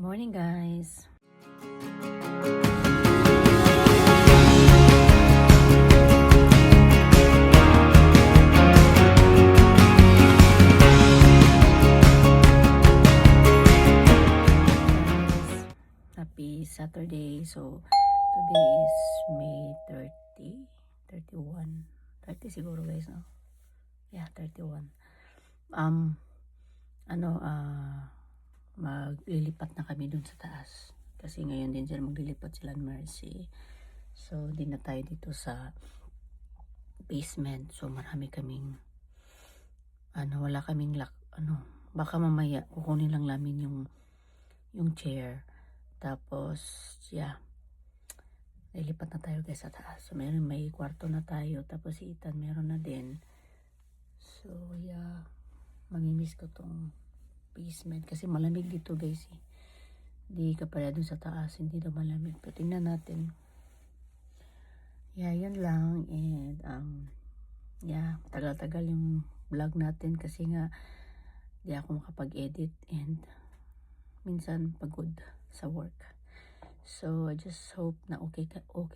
morning, guys. Happy Saturday. So today is May 30, 31, 30 siguro, guys, no? Yeah, 31. Maglilipat na kami dun sa taas. Kasi ngayon din sila maglilipat sila ng Mercy. So, di na tayo dito sa basement. So, marami kaming wala kaming baka mamaya kukunin lang namin yung chair. Tapos, yeah, lilipat na tayo guys sa taas. So, may kwarto na tayo. Tapos, si Ethan meron na din. So, yeah, mamimiss ko tong basement. Kasi malamig dito guys eh. Di ka pala dun sa taas. Hindi daw malamig. Pero tingnan natin. Yeah, yan lang. And, yeah, tagal-tagal yung vlog natin. Kasi nga, di ako makapag-edit. And, minsan pagod sa work. So, I just hope na okay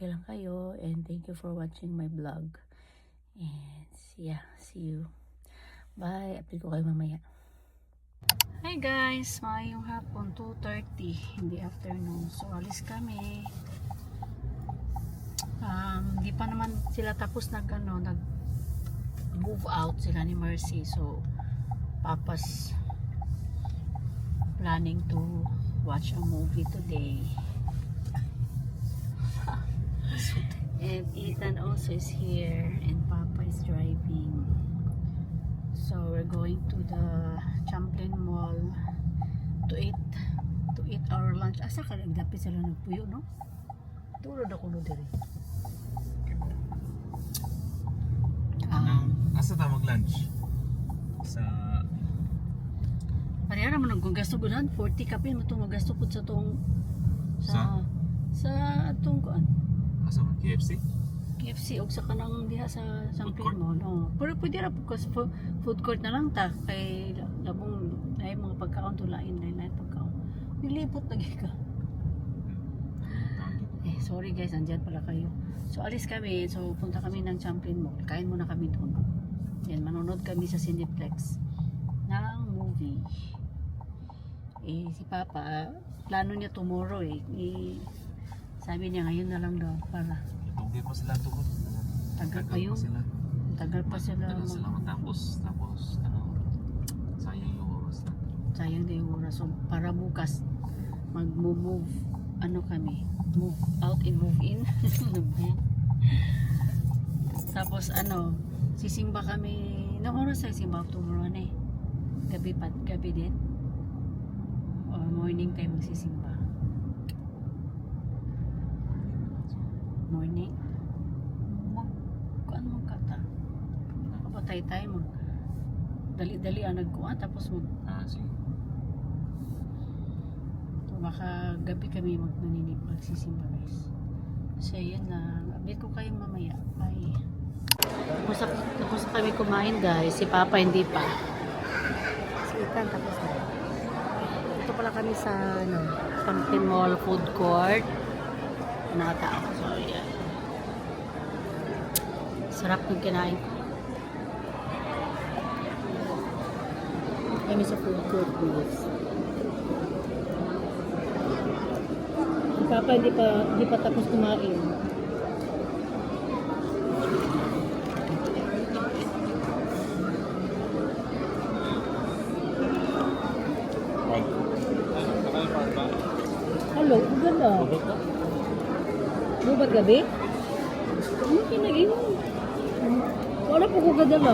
lang kayo. And thank you for watching my vlog. And, yeah, see you. Bye. Update ko kayo mamaya. Hi guys, mayong hapon, 2:30 in the afternoon. So alis kami. Di pa naman sila tapos nag move out sila ni Mercy. So Papa's planning to watch a movie today. And Ethan also is here and Papa is driving. So we're going to the Champlain Mall to eat our lunch. Asa ka nagdapit sila nagpuyo, no? Tulad ako no diri. Asa ta mag-lunch? Sa Parehara mo nang gasto gunan 40 kapin mo tong gasto pud sa tong sa atong kuan. asa man KFC? KFC og sa kanang diha sa Champlain Mall. Oh. Pero pwede ra pud food court na lang ta kay labong ay mga pagkaon to lain pagkaon. Nilipot lagi ka. Sorry guys, andyan pala kayo. So alis kami, so punta kami ng Champlain Mall. Kain muna kami doon. Yan, manonood kami sa Cineplex ng movie. Si Papa, plano niya tomorrow sabi niya ngayon na lang daw para Hindi pa sila tugod. tagal pa yun. Tagal pa sila. Tagal sila matapos. Tapos, sayang yung oras na. Sayang na yung oras. So, para bukas, mag-move, kami, move out and move in. Tapos, sisimba kami, ng oras ay simba tomorrow na eh. Gabi din. Or morning tayo magsisimba. Morning. Kuan mo kata. Kapatay tayo dali-dali ang nagkuan tapos Sige. baka gabi kami magsisimba guys. So yun lang. Update ko kayo mamaya. Bye. Tapos kami kumain guys. Si Papa hindi pa. Si Ethan tapos na. Ito pala kami sa Champlain Mall food court. Nakatao. So yan. Sarap ng kinain ko. Kami sa food court guys. Si Papa hindi pa tapos kumain. Hello, ganda. Bubat gabi? Ano kinainom? Wala po ko gadala.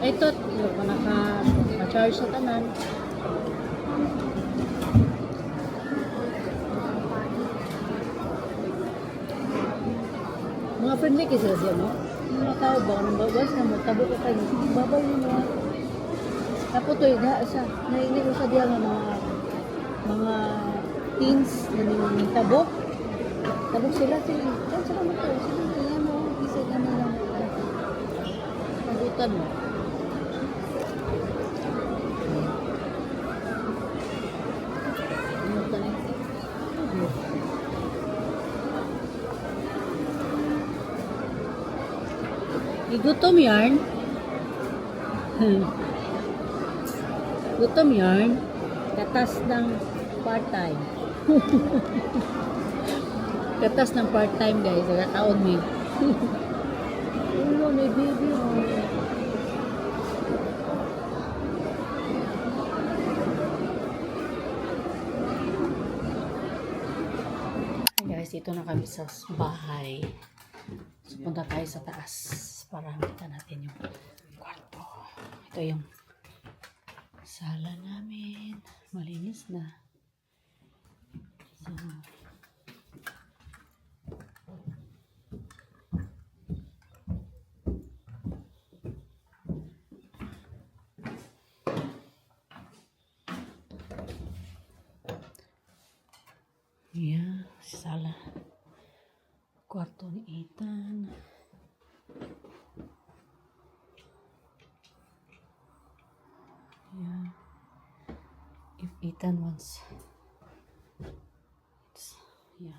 Kay tot, naka-charge sa tanan. Mga friendly kasi siya, no? Mga tao ba? Anong bawas na mo? Tabo ko kayo. Babay nyo mo. Tapos ito, nainig ko sa diya nga mga teens na yung tabok. Tabok sila. Saan sila mo to? Sila mo. Isa ka na lang. Tabutan mo. Igutom yarn. Gutom yarn. Katas ng part-time. Katas ng part-time guys. Nagkataon mo. Ulo, may baby. Hey guys, dito na kami sa bahay. So, punta tayo sa taas para makita natin yung kwarto. Ito yung sala namin. Malinis na. So, yeah, sala. Kwarto ni Ethan. Yeah. If Ethan wants, it's, yeah,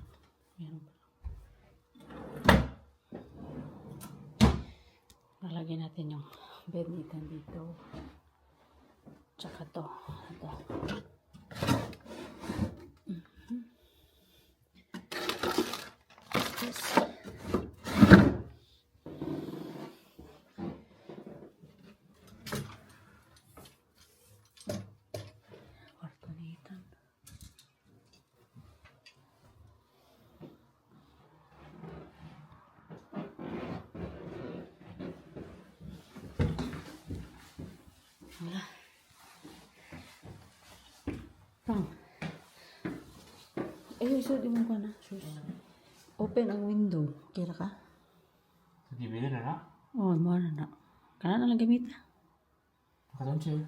meron pa. Lalagyan natin yung bed ni Ethan dito. Tsaka to. Ito. Yes. Kwarto ni Ethan. Wala. Tang. So di mo ka na. Sus. Open ang window. Kira ka? Hindi bili na na. Oh, mo na. Kana na lang gamit. Pakatang chair.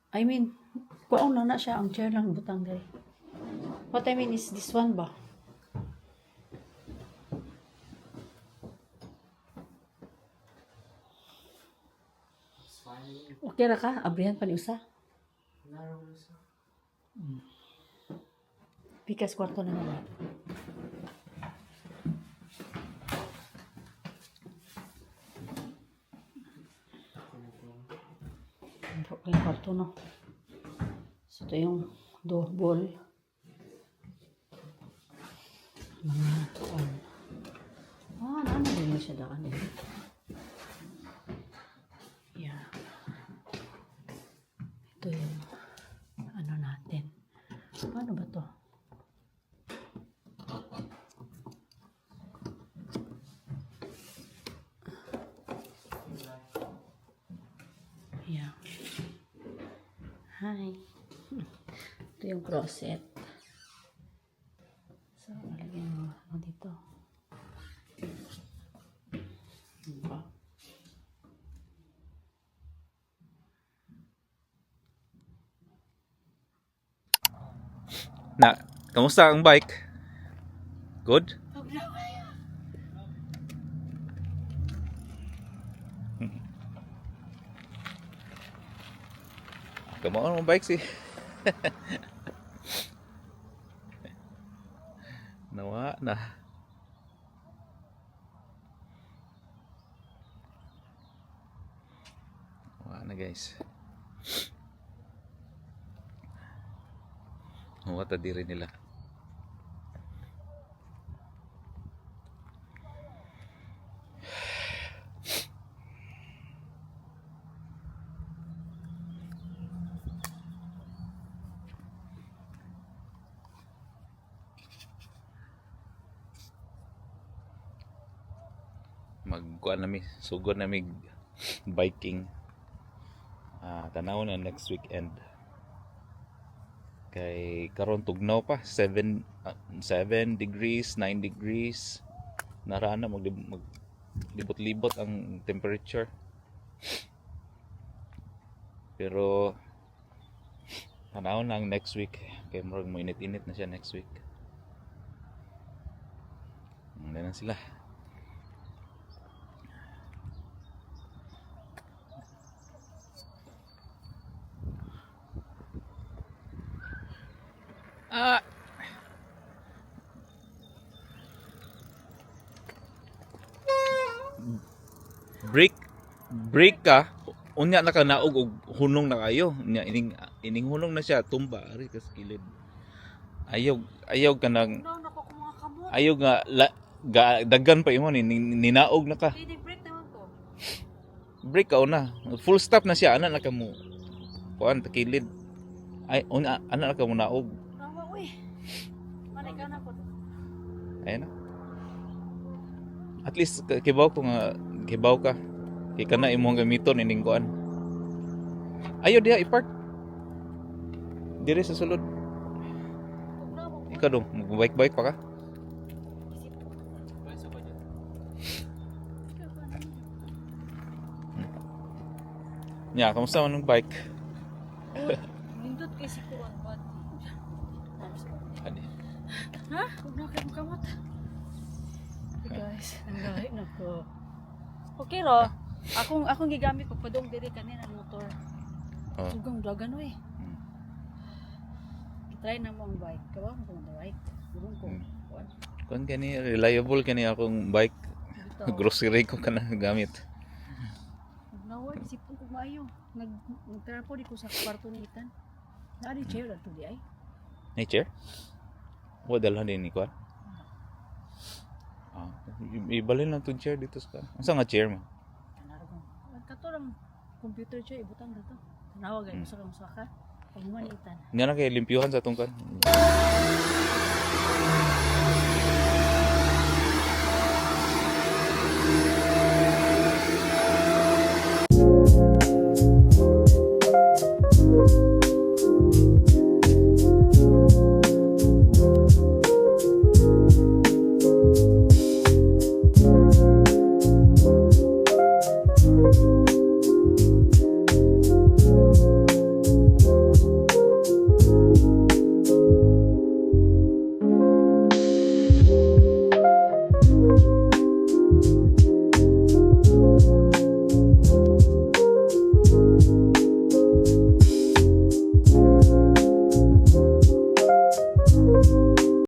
I mean, kuwaon na siya. Ang chair lang butang dali. What I mean is this one ba? It's fine. Okay ra ka? Abrihan pa ni usa. Narrow isa. Pikas kwarto na naman. Yung kwarto no. So ito yung doorbell. Mga ano din siya daan eh. Yeah. Ito yung ano natin. Paano ba to? Yeah. Hi. Ito yung closet. So, lalagyan mo ano dito. Diba? Na, kamusta ang bike? Good? Kamu ang bike sih. Nawa na. Nawa na guys. Nawa ta diri nila. Magkuan nami, sugod nami biking. Tanaw na next weekend. Kay karon tugnaw pa 7 degrees, 9 degrees. Narana maglibot-libot ang temperature. Pero tanaw na ang next week. Kay murag mo init-init na siya next week. Ano na sila. Break ka, unya na ka naog og hunong na kayo. Nya ining hunong na siya tumba ari ka sa kilid. Ayaw ka nang No, nako ko mga kamot. ayaw nga daggan pa imo ni ninaog na ka. Pwede break naman ko. Break ka una. Full stop na siya ana na ka mo. Kuan ta kilid. Ay una ana na ka mo naog. Rawa uy. Manay ka na ko. Ayun na. At least kibaw ko nga kibaw ka. Kay kana imong gamiton ining kuan. Ayo diha i-park. Dire sa sulod. Ikaw dong, mag-bike pa ka? Pwesto ba dyan? Nya, kamusta man ang bike? Nindot kay si Kuan Bad. Ani. Ha? Huwag na kayo kamot. Hey guys, ang gahi na ko. Okay ro. Akong gigamit ko padong diri kanina ang motor. Oh. Sugang dagan oy. Try na mo ang bike. Kawa mo kung bike. Gurong ko. Kuan. Kuan kani reliable kani akong bike. Bitaw. Grocery ko kana gamit. Naway sipon ko maayo. Nagtrapo di ko sa kwarto ni Itan. Naari chair ato di ay. Nature? Wa dalhan din ni kuan. Ah, ibalin lang tong chair dito sa. Asa nga chair mo? Kanaragong. Kato lang computer chair ibutang dito. Tanawa gay usa ka. Pag mo ni Itan. Nga na kay limpyuhan sa tong kan.